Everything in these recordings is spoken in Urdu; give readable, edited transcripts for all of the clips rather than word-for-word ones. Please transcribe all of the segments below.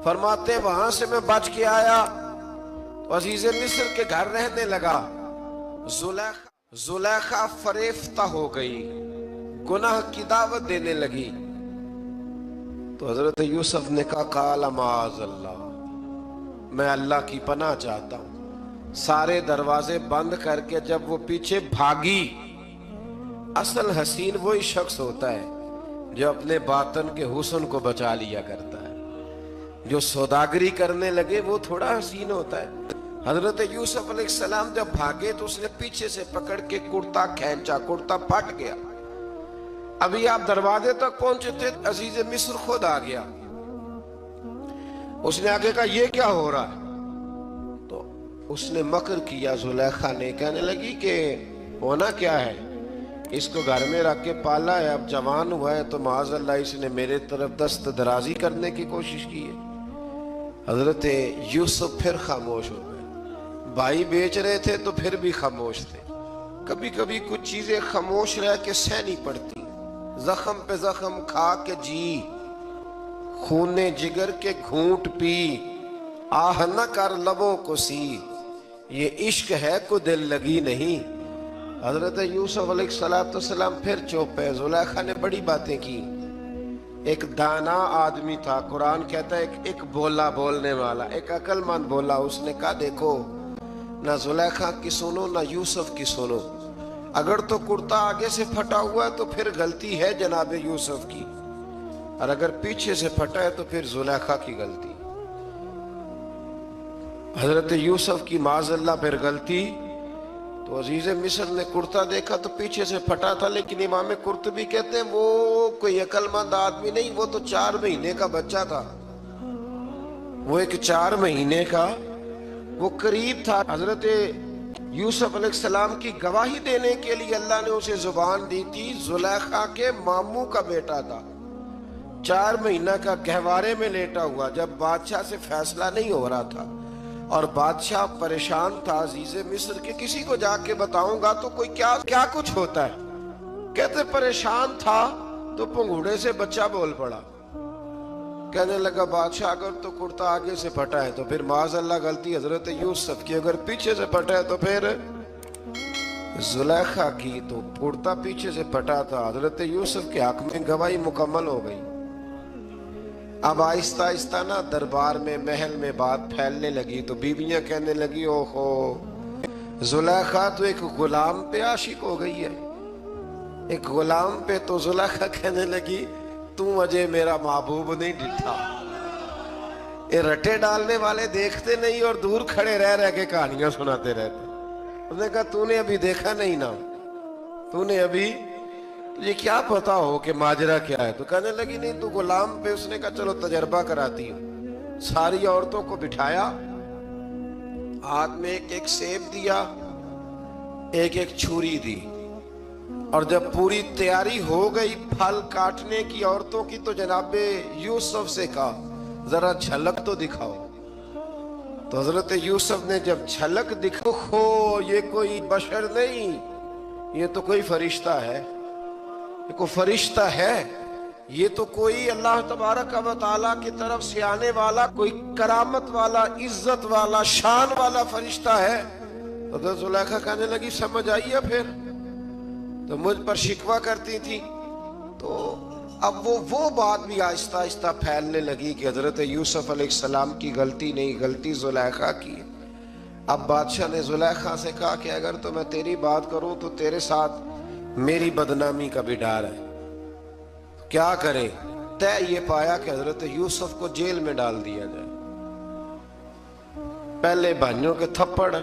فرماتے وہاں سے میں بچ کے آیا تو عزیز مصر کے گھر رہنے لگا۔ زلیخا فریفتہ ہو گئی، گناہ کی دعوت دینے لگی۔ تو حضرت یوسف نے کہا قال معاذ اللہ، میں اللہ کی پناہ چاہتا ہوں۔ سارے دروازے بند کر کے جب وہ پیچھے بھاگی، اصل حسین وہی شخص ہوتا ہے جو اپنے باطن کے حسن کو بچا لیا کرتا ہے۔ جو سوداگری کرنے لگے وہ تھوڑا حسین ہوتا ہے۔ حضرت یوسف علیہ السلام جب بھاگے تو اس نے پیچھے سے پکڑ کے کرتا کھینچا، کرتا پھٹ گیا۔ ابھی آپ دروازے تک پہنچے تھے، عزیز مصر خود آ گیا۔ اس نے آگے کہا یہ کیا ہو رہا ہے؟ تو اس نے مکر کیا، زلیخا نے کہنے لگی کہ ہونا کیا ہے، اس کو گھر میں رکھ کے پالا ہے، اب جوان ہوا ہے تو معاذ اللہ اس نے میرے طرف دست درازی کرنے کی کوشش کی ہے۔ حضرت یوسف پھر خاموش ہو گئے۔ بھائی بیچ رہے تھے تو پھر بھی خاموش تھے۔ کبھی کبھی کچھ چیزیں خاموش رہ کے سہنی پڑتی، زخم پہ زخم کھا کے جی، خون جگر کے گھونٹ پی، آہ نہ کر لبوں کو سی، یہ عشق ہے کو دل لگی نہیں۔ حضرت یوسف علیہ السلام پھر چپ ہے۔ زلیخا نے بڑی باتیں کی۔ ایک دانا آدمی تھا، قرآن کہتا ہے ایک بولا بولنے والا، ایک عقل مند بولا۔ اس نے کہا دیکھو، نہ زلیخا کی سنو نہ یوسف کی سنو۔ اگر تو کرتا آگے سے پھٹا ہوا ہے تو پھر غلطی ہے جناب یوسف کی، اور اگر پیچھے سے پھٹا ہے تو پھر زلیخا کی غلطی۔ حضرت یوسف کی معاذ اللہ پھر غلطی۔ تو عزیز مصر نے کرتا دیکھا تو پیچھے سے پھٹا تھا، لیکن امام قرطبی کہتے ہیں وہ کوئی عقل مند آدمی نہیں، وہ تو 4 مہینے کا بچہ تھا۔ وہ ایک 4 مہینے کا، وہ قریب تھا۔ حضرت یوسف علیہ السلام کی گواہی دینے کے لیے اللہ نے اسے زبان دی تھی۔ زلیخا کے ماموں کا بیٹا تھا، 4 مہینہ کا گہوارے میں لیٹا ہوا، جب بادشاہ سے فیصلہ نہیں ہو رہا تھا اور بادشاہ پریشان تھا عزیز مصر کے کسی کو جا کے بتاؤں گا تو کوئی کیا کچھ ہوتا ہے۔ کہتے پریشان تھا تو پنگوڑے سے بچہ بول پڑا، کہنے لگا بادشاہ اگر تو کرتا آگے سے پھٹا ہے تو پھر معاذ اللہ غلطی حضرت یوسف کی، اگر پیچھے سے پھٹا ہے تو پھر زلیخا کی۔ تو کرتا پیچھے سے پھٹا تھا، حضرت یوسف کے حق میں گواہی مکمل ہو گئی۔ اب آہستہ آہستہ نا دربار میں محل میں بات پھیلنے لگی، تو بیویاں کہنے لگی اوہو زلیخا تو ایک غلام پہ عاشق ہو گئی ہے، ایک غلام پہ۔ تو زلیخا کہنے لگی تو مجھے میرا محبوب نہیں ڈٹھا۔ یہ رٹے ڈالنے والے دیکھتے نہیں اور دور کھڑے رہ کے کہانیاں سناتے رہتے۔ اس نے کہا تو نے ابھی دیکھا نہیں نا، تو نے ابھی، تجھے کیا پتا ہو کہ ماجرا کیا ہے؟ تو کہنے لگی نہیں تو غلام پہ۔ اس نے کہا چلو تجربہ کراتی ہوں۔ ساری عورتوں کو بٹھایا، ہاتھ میں ایک ایک سیب دیا، ایک ایک چھری دی، اور جب پوری تیاری ہو گئی پھل کاٹنے کی عورتوں کی تو جناب یوسف سے کہا ذرا جھلک تو دکھاؤ۔ تو حضرت یوسف نے جب جھلک دکھا، ہو یہ کوئی بشر نہیں، یہ تو کوئی فرشتہ ہے، یہ کوئی فرشتہ ہے، یہ تو کوئی اللہ تبارک و تعالیٰ کی طرف سے آنے والا کوئی کرامت والا، عزت والا، شان والا فرشتہ ہے۔ حضرت زلیخا کہنے لگی سمجھ آئی ہے پھر تو مجھ پر شکوہ کرتی تھی۔ تو اب وہ بات بھی آہستہ آہستہ پھیلنے لگی کہ حضرت یوسف علیہ السلام کی غلطی نہیں، غلطی زلیخا کی۔ اب بادشاہ نے زلیخا سے کہا کہ اگر تو میں تیری بات کروں تو تیرے ساتھ میری بدنامی کا بھی ڈر ہے، کیا کرے؟ طے یہ پایا کہ حضرت یوسف کو جیل میں ڈال دیا جائے۔ پہلے بھائیوں کے تھپڑ،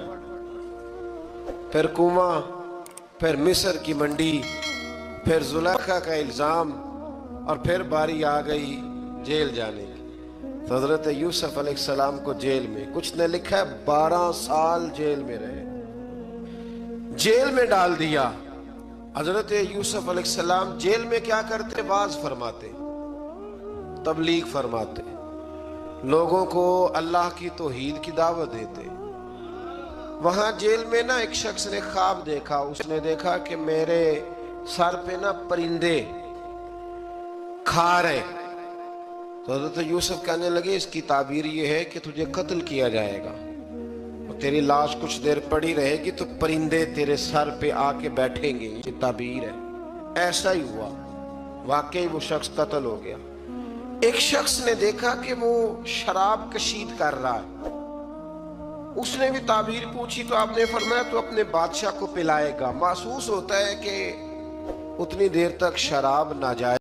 پھر کنواں، پھر مصر کی منڈی، پھر زلیخا کا الزام، اور پھر باری آ گئی جیل جانے کی۔ تو حضرت یوسف علیہ السلام کو جیل میں، کچھ نے لکھا ہے 12 سال جیل میں رہے، جیل میں ڈال دیا۔ حضرت یوسف علیہ السلام جیل میں کیا کرتے؟ واعظ فرماتے، تبلیغ فرماتے، لوگوں کو اللہ کی توحید کی دعوت دیتے۔ وہاں جیل میں نا ایک شخص نے خواب دیکھا، اس نے دیکھا کہ میرے سر پہ نا پرندے کھا رہے۔ تو حضرت یوسف کہنے لگے اس کی تعبیر یہ ہے کہ تجھے قتل کیا جائے گا، اور تیری لاش کچھ دیر پڑی رہے گی تو پرندے تیرے سر پہ آ کے بیٹھیں گے، یہ تعبیر ہے۔ ایسا ہی ہوا، واقعی وہ شخص قتل ہو گیا۔ ایک شخص نے دیکھا کہ وہ شراب کشید کر رہا ہے، اس نے بھی تعبیر پوچھی تو آپ نے فرمایا تو اپنے بادشاہ کو پلائے گا۔ محسوس ہوتا ہے کہ اتنی دیر تک شراب ناجائز